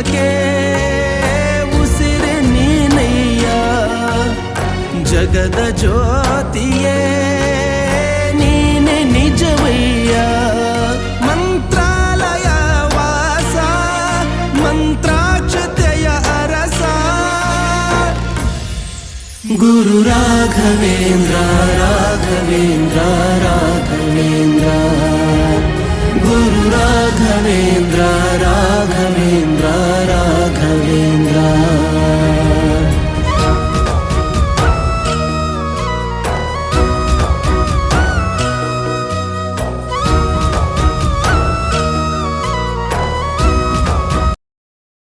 ಜೀವಕ್ಕೆ ಉಸಿರು ನೀನಯ್ಯ, ಜಗದ ಜ್ಯೋತಿಯೇ ನೀನೆ ನಿಜವಯ್ಯ. ಮಂತ್ರಾಲಯ ವಾಸ ಮಂತ್ರಾಕ್ಷತೆಯ ಅರಸ ಗುರು ರಾಘವೇಂದ್ರ ರಾಘವೇಂದ್ರ ರಾಘವೇಂದ್ರ ಗುರು ರಾಘವೇಂದ್ರ